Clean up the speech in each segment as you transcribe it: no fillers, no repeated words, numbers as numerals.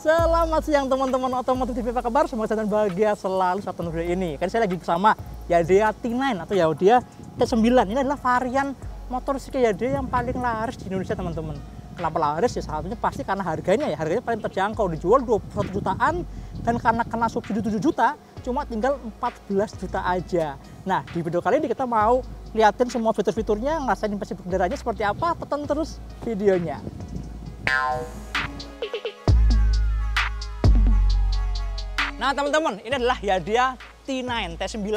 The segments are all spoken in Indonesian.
Selamat siang teman-teman otomotif TV, apa kabar? Semoga sehat dan bahagia selalu saat menonton video ini. Kan saya lagi bersama Yadea T9 atau Yadea T9. Ini adalah varian motosiklet Yadea yang paling laris di Indonesia teman-teman. Kenapa laris? Ya salah satunya pasti karena harganya ya. Harganya paling terjangkau, dijual 21 jutaan. Dan karena kena subsidi 7 juta, cuma tinggal 14 juta aja. Nah, di video kali ini kita mau liatin semua fitur-fiturnya, ngerasain impresi berkendaranya seperti apa. Tonton terus videonya. Nah teman-teman, ini adalah Yadea T9 T9,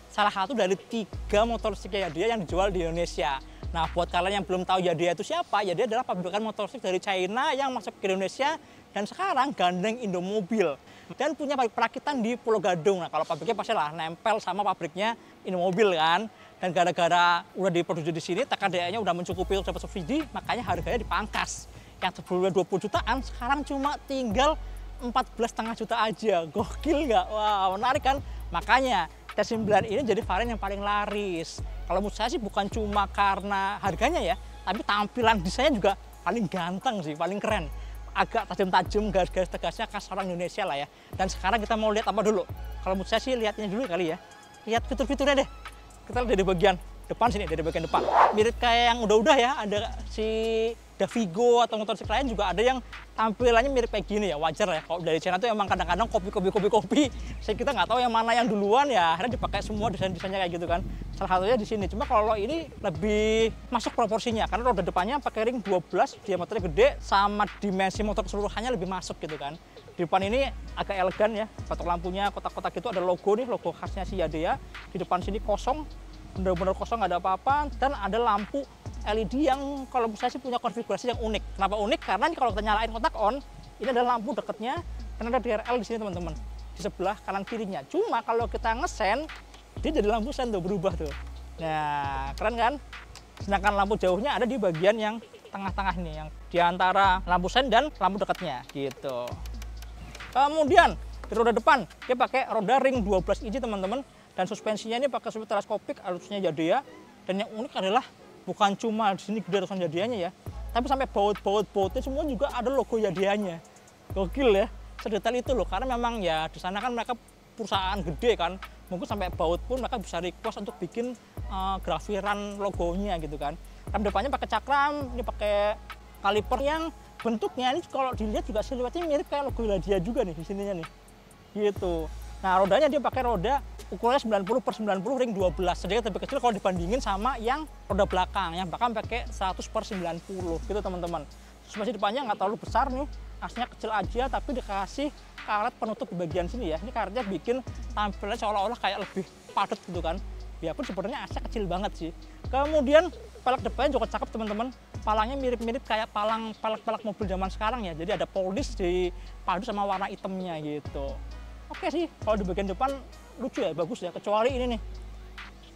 salah satu dari 3 motosiklet Yadea yang dijual di Indonesia. Nah buat kalian yang belum tahu Yadea itu siapa, Yadea adalah pabrikan motosiklet dari China yang masuk ke Indonesia dan sekarang gandeng Indomobil dan punya pabrik perakitan di Pulau Gadung. Nah kalau pabriknya pasti lah nempel sama pabriknya Indomobil kan. Dan gara-gara udah diproduksi di sini, TKDA-nya udah mencukupi untuk dapat subsidi, makanya harganya dipangkas. Yang sebelumnya 20 jutaan, sekarang cuma tinggal 14,5 juta aja. Gokil nggak? Wah, menarik kan? Makanya T9 ini jadi varian yang paling laris. Kalau menurut saya sih bukan cuma karena harganya ya, tapi tampilan desainnya juga paling ganteng sih, paling keren. Agak tajam-tajam, garis-garis tegasnya khas orang Indonesia lah ya. Dan sekarang kita mau lihat apa dulu? Kalau menurut saya sih lihatnya dulu kali ya. Lihat fitur-fiturnya deh. Kita lihat dari bagian depan sini, dari bagian depan. Mirip kayak yang udah-udah ya, ada si Davigo atau motosiklet lain juga ada yang tampilannya mirip kayak gini ya, wajar ya. Kalau dari China tuh emang kadang-kadang kopi. Kita nggak tahu yang mana yang duluan ya, akhirnya dipakai semua desain-desainnya kayak gitu kan. Salah satunya di sini. Cuma kalau ini lebih masuk proporsinya, karena roda depannya pakai ring 12, diameternya gede, sama dimensi motor keseluruhannya lebih masuk gitu kan. Di depan ini agak elegan ya, batok lampunya kotak-kotak gitu, ada logo nih, logo khasnya si Yadea. Di depan sini kosong, benar-benar kosong, nggak ada apa-apa, dan ada lampu LED yang kalau saya sih punya konfigurasi yang unik. Kenapa unik? Karena kalau kita nyalain kotak on, ini adalah lampu dekatnya, dan ada DRL di sini teman-teman, di sebelah kanan kirinya. Cuma kalau kita ngesen, dia jadi lampu sen tuh, berubah tuh. Nah, keren kan? Sedangkan lampu jauhnya ada di bagian yang tengah-tengah ini, yang di antara lampu sen dan lampu dekatnya, gitu. Kemudian di roda depan dia pakai roda ring 12 inci teman-teman, dan suspensinya ini pakai suspensi teleskopik, alusnya Yadea. Dan yang unik adalah bukan cuma di sini gede tulisan Yadeanya ya, tapi sampai baut-bautnya semua juga ada logo Yadeanya. Gokil ya, sedetail itu loh, karena memang ya di sana kan mereka perusahaan gede kan, mungkin sampai baut pun mereka bisa request untuk bikin grafiran logonya gitu kan. Tapi depannya pakai cakram, ini pakai kaliper yang bentuknya ini kalau dilihat juga siluetnya mirip kayak logo Yadea juga nih di sininya nih, gitu. Nah rodanya dia pakai roda ukurannya 90/90 ring 12, sedikit lebih kecil kalau dibandingin sama yang roda belakang, yang bahkan pakai 100/90 gitu teman-teman. Suspensi depannya nggak terlalu besar nih, asnya kecil aja, tapi dikasih karet penutup di bagian sini ya. Ini karetnya bikin tampilannya seolah-olah kayak lebih padat gitu kan. Biarpun sebenarnya asnya kecil banget sih. Kemudian pelek depannya juga cakep teman-teman. Palangnya mirip-mirip kayak pelek mobil zaman sekarang ya. Jadi ada polis dipadu sama warna hitamnya gitu. Oke sih, kalau di bagian depan lucu ya, bagus ya. Kecuali ini nih,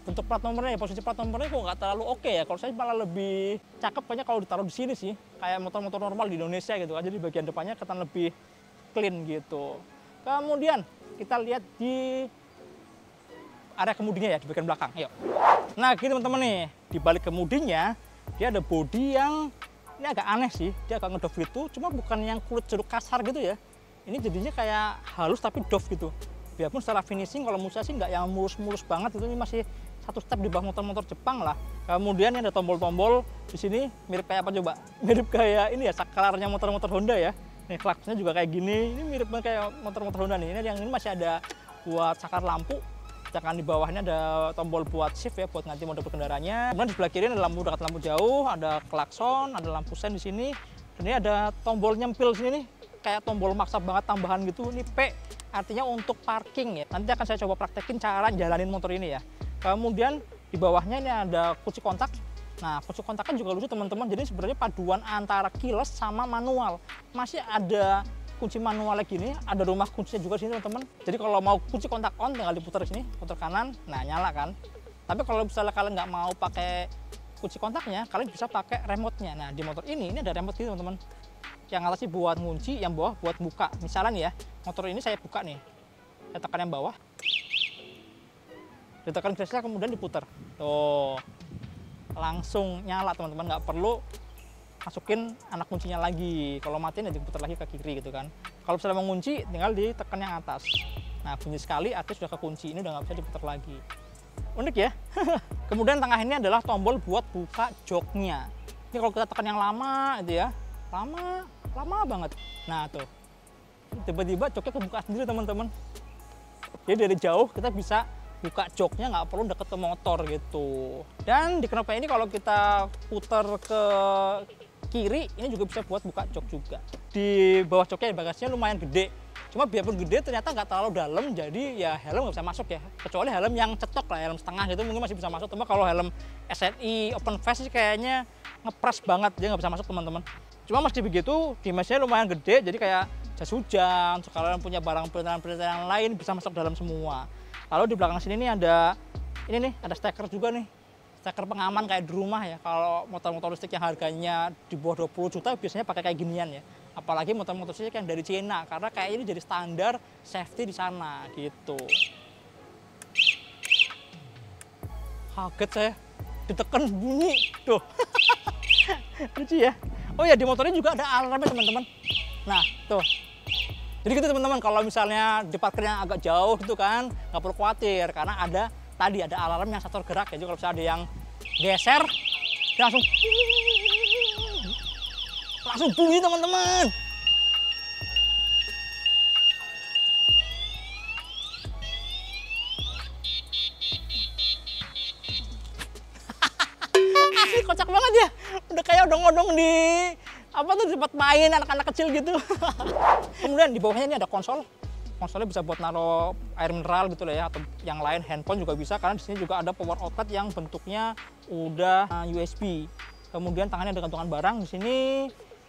bentuk plat nomornya ya, posisi plat nomornya kok nggak terlalu oke ya. Kalau saya malah lebih cakep kayaknya kalau ditaruh di sini sih, kayak motor-motor normal di Indonesia gitu kan. Jadi bagian depannya kelihatan lebih clean gitu. Kemudian kita lihat di area kemudinya ya, di bagian belakang. Yuk. Nah gini teman-teman nih, di balik kemudinya dia ada bodi yang ini agak aneh sih. Dia agak ngedoff gitu, cuma bukan yang kulit jeruk kasar gitu ya. Ini jadinya kayak halus tapi doff gitu. Biarpun secara finishing kalau menurut saya sih nggak yang mulus-mulus banget, itu ini masih satu step di bawah motor-motor Jepang lah. Kemudian ini ada tombol-tombol di sini mirip kayak apa coba? Mirip kayak ini ya, saklarnya motor-motor Honda ya. Nih klaksnya juga kayak gini. Ini mirip banget kayak motor-motor Honda nih. Ini yang ini masih ada buat saklar lampu. Sedangkan di bawahnya ada tombol buat shift ya, buat ganti mode berkendaranya. Kemudian di sebelah kiri ada lampu dekat lampu jauh, ada klakson, ada lampu sen di sini. Dan ini ada tombol nyempil sini nih, kayak tombol maksa banget tambahan gitu. Ini P artinya untuk parking ya. Nanti akan saya coba praktekin cara jalanin motor ini ya. Kemudian di bawahnya ini ada kunci kontak. Nah kunci kontaknya juga lucu teman-teman. Jadi sebenarnya paduan antara keyless sama manual. Masih ada kunci manual lagi nih, ada rumah kuncinya juga sini teman-teman. Jadi kalau mau kunci kontak on tinggal diputar sini, putar kanan, nah nyala kan. Tapi kalau misalnya kalian nggak mau pakai kunci kontaknya, kalian bisa pakai remote-nya. Nah di motor ini ada remote gitu teman-teman. Yang atas sih buat ngunci, yang bawah buat buka. Misalnya nih ya, motor ini saya buka nih, saya tekan yang bawah, ditekan gasnya kemudian diputar, tuh langsung nyala teman-teman, nggak perlu masukin anak kuncinya lagi. Kalau matiin ya diputar lagi ke kiri gitu kan. Kalau misalnya mau ngunci tinggal ditekan yang atas. Nah bunyi sekali artinya sudah kekunci, ini udah nggak bisa diputar lagi. Unik ya. Kemudian tengah ini adalah tombol buat buka joknya. Ini kalau kita tekan yang lama itu ya, lama banget. Nah tuh, tiba-tiba joknya kebuka sendiri teman-teman. Jadi dari jauh kita bisa buka joknya, nggak perlu deket ke motor gitu. Dan di knopnya ini kalau kita putar ke kiri, ini juga bisa buat buka jok juga. Di bawah joknya bagasinya lumayan gede. Cuma biarpun gede ternyata nggak terlalu dalam, jadi ya helm nggak bisa masuk ya. Kecuali helm yang cetok lah, helm setengah gitu mungkin masih bisa masuk. Cuma kalau helm SNI Open Face sih kayaknya ngepres banget, dia nggak bisa masuk teman-teman. Cuma meski begitu, dimensinya lumayan gede, jadi kayak jas hujan, sekalian punya barang perintilan-perintilan lain bisa masuk dalam semua. Lalu di belakang sini nih ada steker juga nih. Steker pengaman kayak di rumah ya. Kalau motor-motor listrik yang harganya di bawah 20 juta biasanya pakai kayak ginian ya. Apalagi motor-motor listrik yang dari Cina, karena kayak ini jadi standar safety di sana gitu. Kaget saya, ditekan bunyi tuh. Lucu ya. Oh ya, di motor ini juga ada alarmnya teman-teman. Nah tuh, jadi gitu teman-teman, kalau misalnya di parkirnya agak jauh gitu kan, nggak perlu khawatir karena ada alarm yang satu gerak ya. Jadi kalau misalnya ada yang geser, dia langsung bunyi teman-teman. Asli kocak banget ya. Udah kayak odong-odong di tempat main anak-anak kecil gitu. Kemudian di bawahnya ini ada konsol. Konsolnya bisa buat naruh air mineral gitu lah ya, atau yang lain, handphone juga bisa karena di sini juga ada power outlet yang bentuknya udah USB. Kemudian tangannya ada gantungan barang di sini.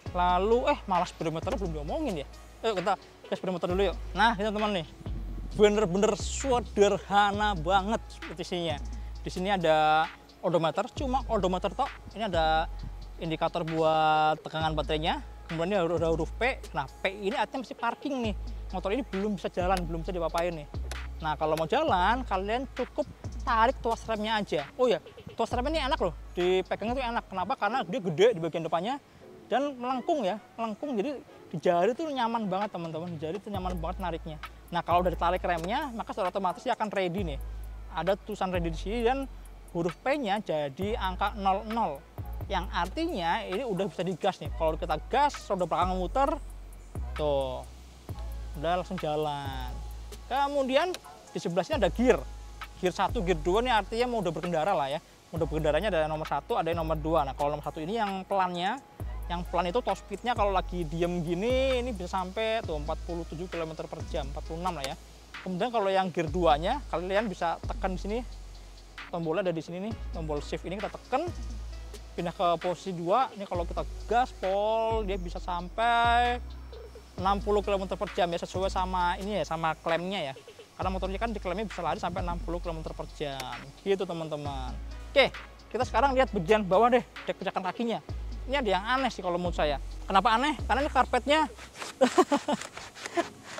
Lalu malah speedometer belum diomongin ya. Ayo kita ke speedometer dulu yuk. Nah, ini teman-teman nih. Bener-bener sederhana banget isinya. Di sini ada odometer, cuma odometer tok. Ini ada indikator buat tegangan baterainya. Kemudian ini ada huruf P. Nah, P ini artinya masih parking nih. Motor ini belum bisa jalan, belum bisa diapa-apain nih. Nah, kalau mau jalan, kalian cukup tarik tuas remnya aja. Oh ya, tuas remnya ini enak loh. Dipegangnya tuh enak. Kenapa? Karena dia gede di bagian depannya dan melengkung ya. Melengkung, jadi di jari tuh nyaman banget teman-teman. Di jari tuh nyaman banget nariknya. Nah, kalau udah ditarik remnya, maka secara otomatis dia akan ready nih. Ada tulisan ready di sini dan huruf P-nya jadi angka 00. Yang artinya ini udah bisa digas nih. Kalau kita gas, roda belakang muter, tuh, udah langsung jalan. Kemudian di sebelah sini ada gear 1, gear 2 nih artinya mode berkendara lah ya. Mode berkendaranya ada nomor 1, ada yang nomor 2. Nah kalau nomor 1 ini yang pelannya, yang pelan itu top speednya kalau lagi diem gini ini bisa sampai tuh 47 km per jam, 46 lah ya. Kemudian kalau yang gear 2 nya kalian bisa tekan di sini, tombolnya ada di sini nih, tombol shift ini kita tekan, pindah ke posisi 2. Ini kalau kita gaspol dia bisa sampai 60 km per jam ya, sesuai sama ini ya, sama klemnya ya. Karena motornya kan di klemnya bisa lari sampai 60 km per jam. Gitu teman-teman. Oke, kita sekarang lihat bagian bawah deh, dek pijakan kakinya. Ini ada yang aneh sih kalau menurut saya. Kenapa aneh? Karena ini karpetnya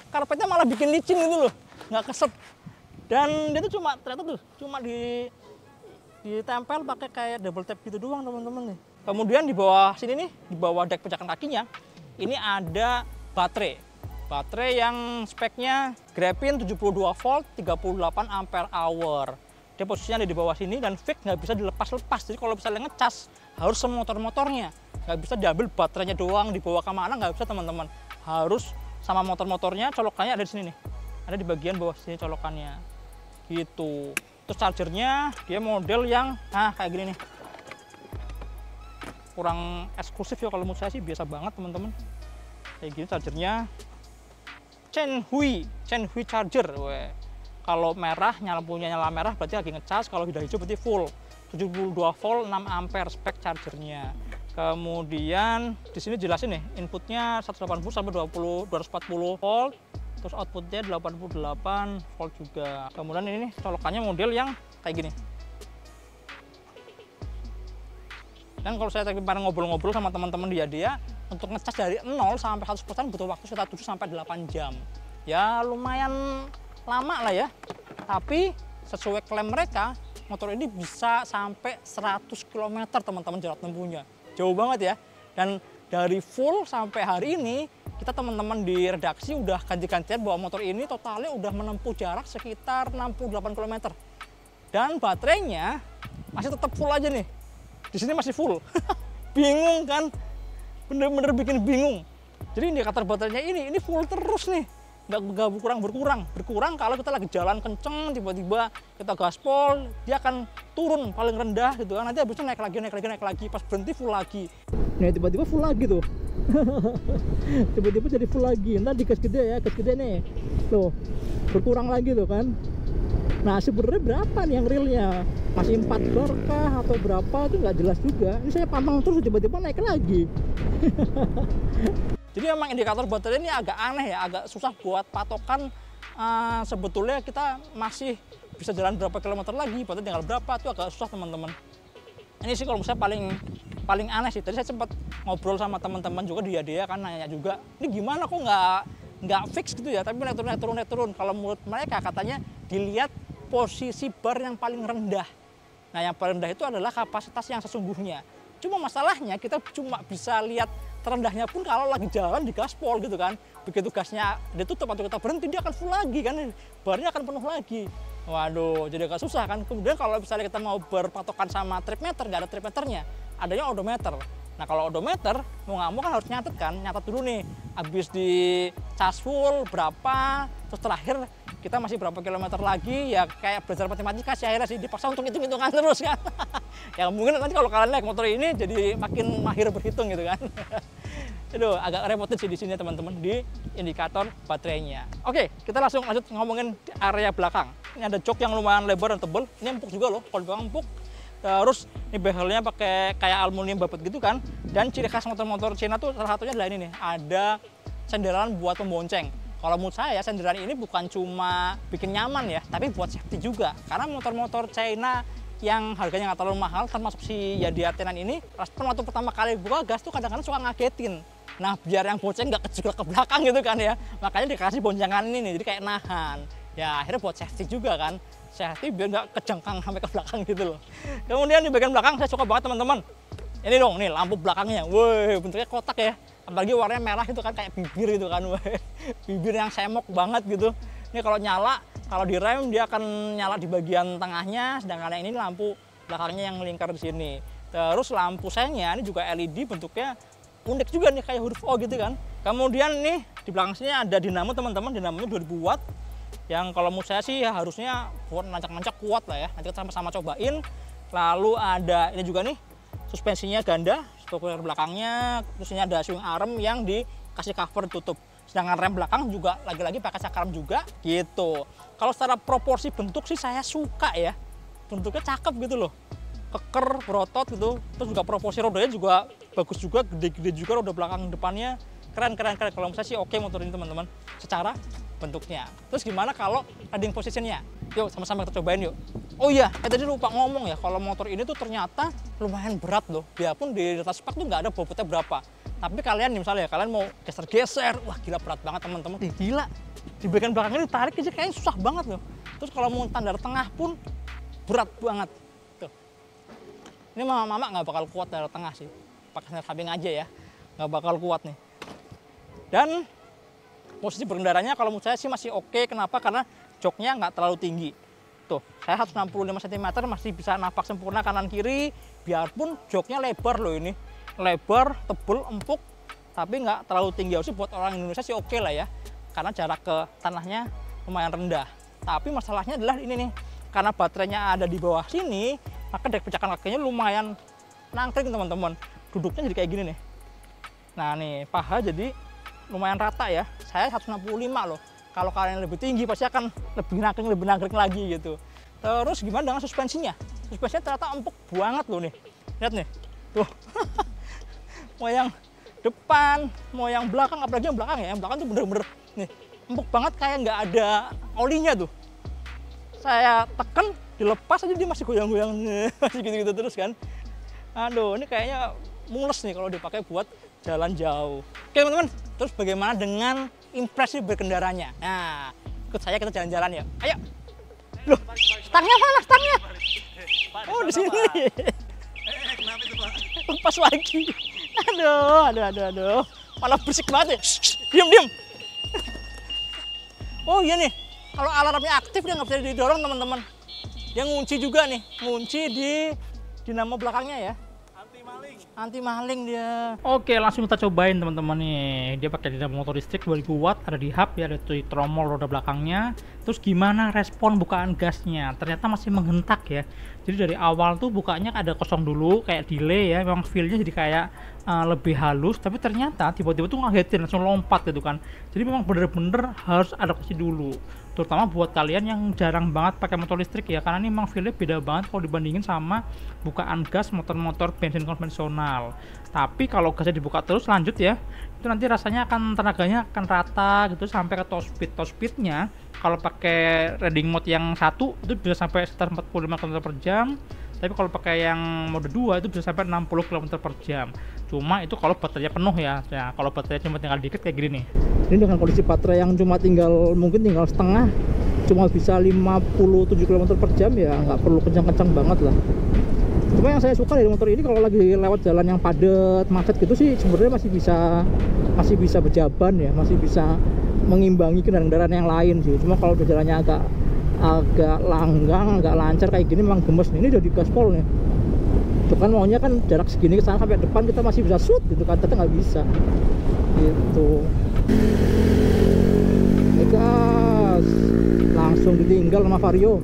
karpetnya malah bikin licin gitu loh, nggak keset. Dan dia tuh ternyata cuma ditempel pakai kayak double tape gitu doang teman-teman nih. Kemudian di bawah sini nih, di bawah dek pijakan kakinya, ini ada baterai yang speknya Graphene 72 volt 38 ampere hour. Dia posisinya ada di bawah sini dan fix, nggak bisa dilepas-lepas. Jadi kalau misalnya ngecas harus sama motor-motornya, nggak bisa diambil baterainya doang dibawa kemana, nggak bisa teman-teman. Harus sama motor-motornya. Colokannya ada di sini nih, ada di bagian bawah sini colokannya gitu. Terus chargernya dia model yang kayak gini nih, kurang eksklusif ya kalau menurut saya sih, biasa banget teman-teman. Kayak gini chargernya, Chenhui charger. Kalau merah, lampunya nyala merah berarti lagi ngecas. Kalau udah hijau berarti full 72 volt 6 ampere spek chargernya. Kemudian di sini jelasin nih, inputnya 180 sampai 240 volt. Terus outputnya 88 volt juga. Kemudian ini nih, colokannya model yang kayak gini. Dan kalau saya tadi kemarin ngobrol-ngobrol sama teman-teman dia untuk ngecas dari 0 sampai 100% butuh waktu sekitar 7 sampai 8 jam. Ya lumayan lama lah ya. Tapi sesuai klaim mereka, motor ini bisa sampai 100 km teman-teman jarak tempuhnya. Jauh banget ya. Dan dari full sampai hari ini, kita teman-teman di redaksi udah ganti-gantian bahwa motor ini totalnya udah menempuh jarak sekitar 68 km. Dan baterainya masih tetap full aja nih. Di sini masih full. Bingung kan? Bener-bener bikin bingung. Jadi indikator baterainya ini full terus nih. Nggak berkurang kalau kita lagi jalan kenceng, tiba-tiba kita gaspol, dia akan turun paling rendah gitu kan, nanti habisnya naik lagi, pas berhenti full lagi. Nah tiba-tiba full lagi tuh. Tiba-tiba jadi full lagi, ntar di gas gede nih, tuh berkurang lagi tuh kan. Nah sebenarnya berapa nih yang realnya, masih 4 bar kah atau berapa itu nggak jelas juga. Ini saya pantang terus, tiba-tiba naik lagi. Jadi memang indikator baterai ini agak aneh ya, agak susah buat patokan. Sebetulnya kita masih bisa jalan berapa kilometer lagi, baterai tinggal berapa, itu agak susah teman-teman. Ini sih kalau misalnya paling aneh sih. Tadi saya sempat ngobrol sama teman-teman juga di Yadea kan, nanya juga, ini gimana kok nggak fix gitu ya, tapi naik turun. Kalau menurut mereka katanya dilihat posisi bar yang paling rendah. Nah yang paling rendah itu adalah kapasitas yang sesungguhnya. Cuma masalahnya kita cuma bisa lihat terendahnya pun kalau lagi jalan di gaspol gitu kan. Begitu gasnya ditutup atau kita berhenti, dia akan full lagi kan, barnya akan penuh lagi. Waduh, jadi agak susah kan. Kemudian kalau misalnya kita mau berpatokan sama trip meter, nggak ada trip meternya, adanya odometer. Nah kalau odometer, mau nggak mau kan harus nyatet kan, nyatet dulu nih, habis di cas full berapa, terus terakhir kita masih berapa kilometer lagi, ya kayak belajar matematika sih akhirnya sih, dipaksa untuk hitung-hitungan terus kan. Ya mungkin nanti kalau kalian naik motor ini jadi makin mahir berhitung gitu kan. Aduh, agak repotin sih di sini teman-teman di indikator baterainya. Oke, kita langsung lanjut ngomongin area belakang. Ini ada jok yang lumayan lebar dan tebal. Ini empuk juga loh, kalau belakang empuk. Terus ini behelnya pakai kayak aluminium babat gitu kan. Dan ciri khas motor-motor Cina tuh salah satunya adalah ini nih, ada senderan buat pembonceng. Kalau menurut saya senderan ini bukan cuma bikin nyaman ya, tapi buat safety juga. Karena motor-motor China yang harganya nggak terlalu mahal, termasuk si Yadea T9 ini, respon waktu pertama kali buka gas tuh kadang-kadang suka ngagetin. Nah biar yang bonceng nggak kejeglak ke belakang gitu kan ya, makanya dikasih boncengan ini nih, jadi kayak nahan. Ya akhirnya buat safety juga kan, safety biar nggak kejengkang sampai ke belakang gitu loh. Kemudian di bagian belakang saya suka banget teman-teman. Ini dong nih lampu belakangnya, woi bentuknya kotak ya. Apalagi warnanya merah itu kan kayak bibir gitu kan, bibir yang semok banget gitu. Ini kalau nyala, kalau direm dia akan nyala di bagian tengahnya, sedangkan yang ini lampu belakangnya yang melingkar di sini. Terus lampu senya ini juga LED, bentuknya unik juga nih kayak huruf O gitu kan. Kemudian nih di belakang sini ada dinamo teman-teman, dinamonya 2000 watt. Yang kalau menurut saya sih harusnya buat nancak-nancak kuat lah ya. Nanti kita sama-sama cobain. Lalu ada ini juga nih suspensinya ganda, spoiler belakangnya, terus ini ada swing arm yang dikasih cover tutup. Sedangkan rem belakang juga lagi-lagi pakai cakram juga gitu. Kalau secara proporsi bentuk sih saya suka ya. Bentuknya cakep gitu loh. Keker, berotot gitu. Terus juga proporsi rodanya juga bagus juga, gede-gede juga roda belakang depannya. Keren. Kalau saya sih oke motor ini teman-teman. Secara bentuknya. Terus gimana kalau riding positionnya? Yuk sama-sama kita cobain yuk. Oh iya, tadi lupa ngomong ya, kalau motor ini tuh ternyata lumayan berat loh. Biarpun di atas spak tuh nggak ada bobotnya berapa. Tapi kalian misalnya kalian mau geser-geser, wah gila berat banget teman-teman. Gila, di bagian belakangnya ditarik aja kayaknya susah banget loh. Terus kalau mau standar tengah pun berat banget. Tuh. Ini mama nggak bakal kuat dari tengah sih. Pakai standar samping aja ya, nggak bakal kuat nih. Dan posisi berkendaranya kalau menurut saya sih masih oke. Kenapa? Karena joknya nggak terlalu tinggi. Tuh, saya 165 cm masih bisa napak sempurna kanan kiri. Biarpun joknya lebar loh ini. Lebar, tebel, empuk, tapi nggak terlalu tinggi. Harusnya buat orang Indonesia sih oke lah ya. Karena jarak ke tanahnya lumayan rendah. Tapi masalahnya adalah ini nih. Karena baterainya ada di bawah sini, maka dek pijakan kakinya lumayan nangkring teman-teman. Duduknya jadi kayak gini nih. Nah nih, paha jadi lumayan rata ya. Saya 165 loh. Kalau kalian lebih tinggi pasti akan lebih nangkring lagi gitu. Terus gimana dengan suspensinya? Suspensinya ternyata empuk banget loh nih. Lihat nih. Tuh. Mau yang depan, mau yang belakang, apalagi yang belakang ya. Yang belakang tuh bener-bener nih, empuk banget kayak nggak ada olinya tuh. Saya tekan, dilepas aja dia masih goyang-goyang. Masih gitu-gitu terus kan. Aduh, ini kayaknya mules nih kalau dipakai buat jalan jauh. Oke teman-teman, terus bagaimana dengan impresi berkendaranya? Nah, ikut saya kita jalan-jalan ya. Ayo. Loh, stangnya mana stangnya? Oh di sini. Kenapa itu Pak? Lepas lagi. Aduh. Malah berisik banget ya. Diam. Oh iya nih, kalau alarmnya aktif dia nggak bisa didorong teman-teman. Dia ngunci juga nih, ngunci di dinamo belakangnya ya. Anti maling dia. Oke, langsung kita cobain teman-teman nih. Dia pakai dinamo motor listrik 2000 watt, ada di hub ya, ada tuh tromol roda belakangnya. Terus gimana respon bukaan gasnya? Ternyata masih menghentak ya. Jadi dari awal tuh bukanya ada kosong dulu, kayak delay ya. Memang feel-nya jadi kayak lebih halus, tapi ternyata tiba-tiba tuh ngagetin, langsung lompat gitu kan. Jadi memang bener-bener harus adaptasi dulu. Terutama buat kalian yang jarang banget pakai motor listrik ya, karena ini memang feel-nya beda banget kalau dibandingin sama bukaan gas motor-motor bensin konvensional. Tapi kalau gasnya dibuka terus lanjut ya, itu nanti rasanya akan tenaganya akan rata gitu sampai ke top speed. Top speednya kalau pakai riding mode yang satu itu bisa sampai sekitar 45 km per jam. Tapi kalau pakai yang mode 2 itu bisa sampai 60 km per jam. Cuma itu kalau baterainya penuh ya. Ya kalau baterainya cuma tinggal dikit kayak gini nih. Ini dengan kondisi baterai yang cuma mungkin tinggal setengah, cuma bisa 57 km per jam ya, nggak perlu kencang-kencang banget lah. Cuma yang saya suka dari motor ini kalau lagi lewat jalan yang padat, macet gitu sih sebenarnya masih bisa berjaban ya, masih bisa mengimbangi kendaraan-kendaraan yang lain sih. Cuma kalau jalannya agak langgang, agak lancar kayak gini memang gemes nih. Ini udah di gaspol nih. Itu kan maunya kan jarak segini ke sana sampai depan kita masih bisa shoot gitu kan, ternyata nggak bisa. Gitu. Gas. Langsung ditinggal sama Vario.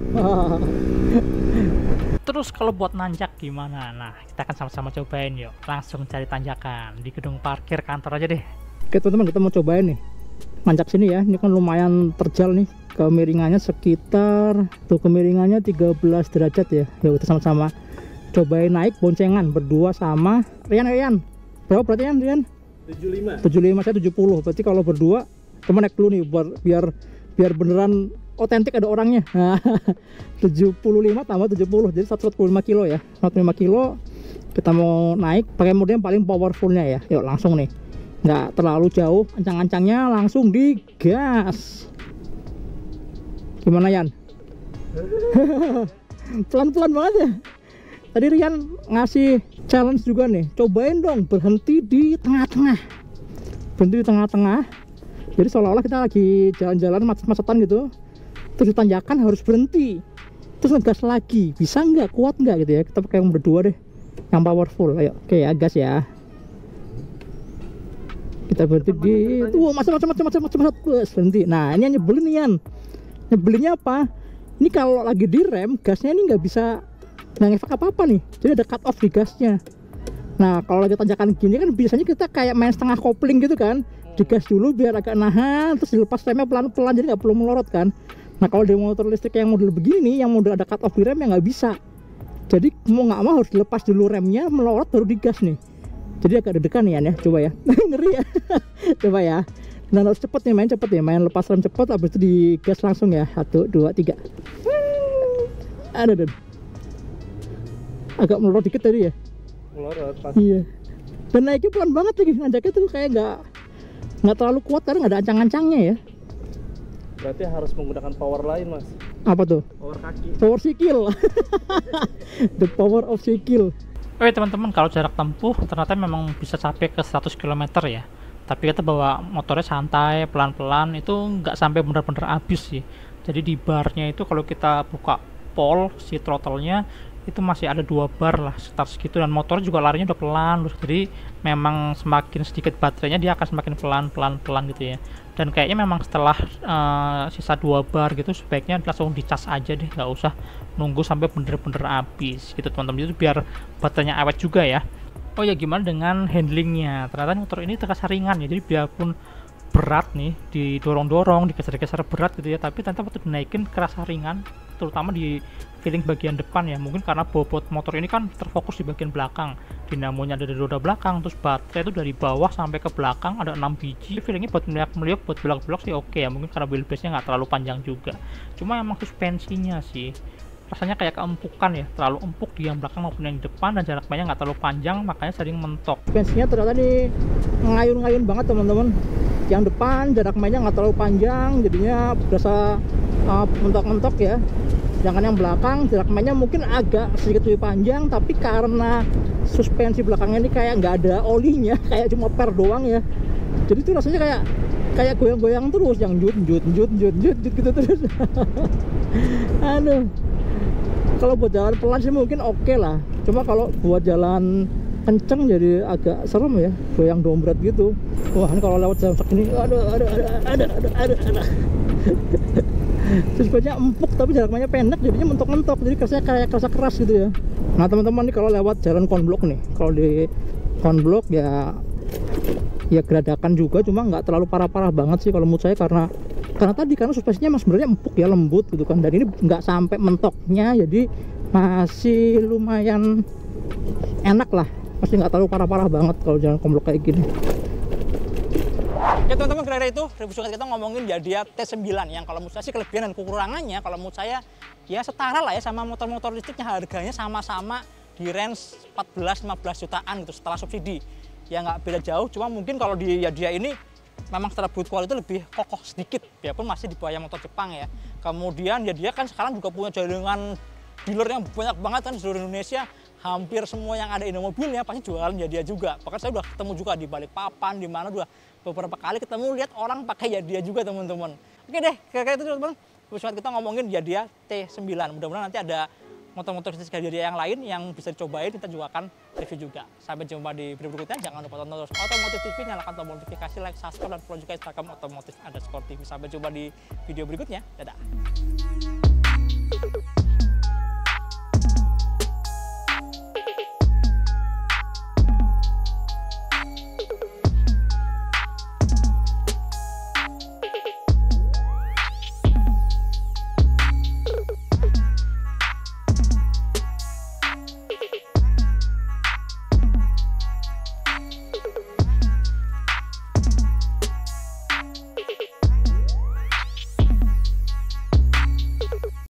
Terus kalau buat nanjak gimana? Nah, kita akan sama-sama cobain yuk. Langsung cari tanjakan di gedung parkir kantor aja deh. Oke teman-teman, kita mau cobain nih. Nanjak sini ya, ini kan lumayan terjal nih. Kemiringannya sekitar, tuh kemiringannya 13 derajat ya. Ya kita sama-sama cobain naik boncengan berdua sama Rian. Berapa berarti Rian? 75 saya 70. Berarti kalau berdua teman naik dulu nih biar beneran otentik ada orangnya. Nah, 75 tambah 70 jadi 145 kilo ya. 145 kilo kita mau naik pakai mode yang paling powerfulnya ya. Yuk langsung nih, nggak terlalu jauh, ancang-ancangnya langsung digas. Gimana Yan? Pelan-pelan banget ya. Tadi Rian ngasih challenge juga nih, cobain dong berhenti di tengah-tengah. Jadi seolah-olah kita lagi jalan-jalan macet-macetan gitu, terus ditanjakan harus berhenti, terus ngegas lagi. Bisa nggak, kuat nggak gitu ya. Kita pakai yang berdua deh, yang powerful. Ayo, oke ya, gas ya. Kita berhenti di macet, berhenti. Nah ini yang nyebelin nih Yan. Nyebelinnya apa? Ini kalau lagi direm, gasnya ini nggak ngefek apa-apa nih. Jadi ada cut off di gasnya. Nah kalau lagi tanjakan gini kan biasanya kita kayak main setengah kopling gitu kan, digas dulu biar agak nahan, terus dilepas remnya pelan-pelan, jadi nggak perlu melorot kan. Nah kalau di motor listrik yang model begini, yang model ada cut off di rem, ya nggak bisa. Jadi mau nggak mau harus dilepas dulu remnya, melorot baru digas nih. Jadi agak deg-degan ya, coba ya. Ngeri ya. Coba ya. Nah harus cepet nih, main lepas rem cepet, habis itu digas langsung ya. 1, 2, 3. Aduh. Agak melorot dikit tadi ya. Melorot pas. Iya. Dan naiknya pelan banget lagi, nanjaknya tuh kayak nggak terlalu kuat karena nggak ada ancang-ancangnya ya. Berarti harus menggunakan power lain Mas. Apa tuh? Power kaki. Power sikil. The power of sikil. Oke teman-teman, kalau jarak tempuh ternyata memang bisa sampai ke 100 km ya. Tapi kita bawa motornya santai, pelan-pelan, itu nggak sampai benar-benar habis sih. Jadi di barnya itu kalau kita buka pol si throttle-nya itu masih ada 2 bar lah sekitar segitu, dan motor juga larinya udah pelan loh. Jadi memang semakin sedikit baterainya dia akan semakin pelan gitu ya. Dan kayaknya memang setelah sisa 2 bar gitu sebaiknya langsung dicas aja deh, nggak usah nunggu sampai bener-bener habis gitu teman-teman, itu biar baterainya awet juga ya. Oh ya, gimana dengan handlingnya? Ternyata motor ini terasa ringan ya, jadi biarpun berat nih, didorong-dorong, digeser-geser berat gitu ya, tapi ternyata waktu dinaikin kerasa ringan, terutama di feeling bagian depan ya. Mungkin karena bobot motor ini kan terfokus di bagian belakang, dinamonya ada di roda belakang, terus baterai itu dari bawah sampai ke belakang ada 6 biji. Feelingnya buat meliuk-meliuk, buat belok-belok sih oke ya, mungkin karena wheelbase-nya nggak terlalu panjang juga. Cuma emang suspensinya sih rasanya kayak keempukan ya, terlalu empuk di yang belakang maupun yang di depan, dan jarak mainnya nggak terlalu panjang, makanya sering mentok. Suspensinya ternyata nih ngayun-ngayun banget teman-teman. Yang depan jarak mainnya nggak terlalu panjang, jadinya berasa mentok-mentok ya. Sedangkan yang belakang jarak mainnya mungkin agak sedikit lebih panjang, tapi karena suspensi belakangnya ini kayak nggak ada olinya, kayak cuma per doang ya. Jadi itu rasanya kayak goyang-goyang terus, yang jut gitu terus. Aduh. Kalau buat jalan pelan sih mungkin oke lah. Cuma kalau buat jalan kenceng jadi agak serem ya, goyang dombrat gitu. Wah, ini kalau lewat jalan segini, aduh. Suspensinya empuk tapi jaraknya pendek, jadinya mentok-mentok, jadi kerasnya kayak kerasa keras gitu ya. Nah teman-teman nih, kalau lewat jalan konblok nih, kalau di konblok ya geradakan juga, cuma nggak terlalu parah-parah banget sih kalau menurut saya, karena suspensinya emang sebenarnya empuk ya, lembut gitu kan, dan ini nggak sampai mentoknya, jadi masih lumayan enak lah, masih nggak terlalu parah-parah banget kalau jalan konblok kayak gini. Ya teman-teman, kira-kira itu review singkat kita ngomongin Yadia T9 yang kalau menurut saya sih kelebihan dan kekurangannya, kalau menurut saya ya setara lah ya sama motor-motor listriknya, harganya sama-sama di range 14-15 jutaan gitu setelah subsidi. Ya nggak beda jauh, cuma mungkin kalau di Yadia ini memang secara build quality lebih kokoh sedikit, biarpun masih di bawah motor Jepang ya. Kemudian Yadia kan sekarang juga punya jaringan dealer yang banyak banget kan di seluruh Indonesia. Hampir semua yang ada Indomobilnya pasti jualan Yadia juga. Bahkan saya udah ketemu juga di Balikpapan, di mana udah beberapa kali ketemu lihat orang pakai Yadia juga teman-teman. Oke deh, kira-kira itu teman-teman. Terus kita ngomongin Yadia T9. Mudah-mudahan nanti ada motor-motor listrik Yadia yang lain yang bisa dicobain, kita juga akan review juga. Sampai jumpa di video berikutnya. Jangan lupa tonton terus Otomotif TV, nyalakan tombol notifikasi, like, subscribe, dan follow juga Instagram otomotif_tv. Sampai jumpa di video berikutnya. Dadah.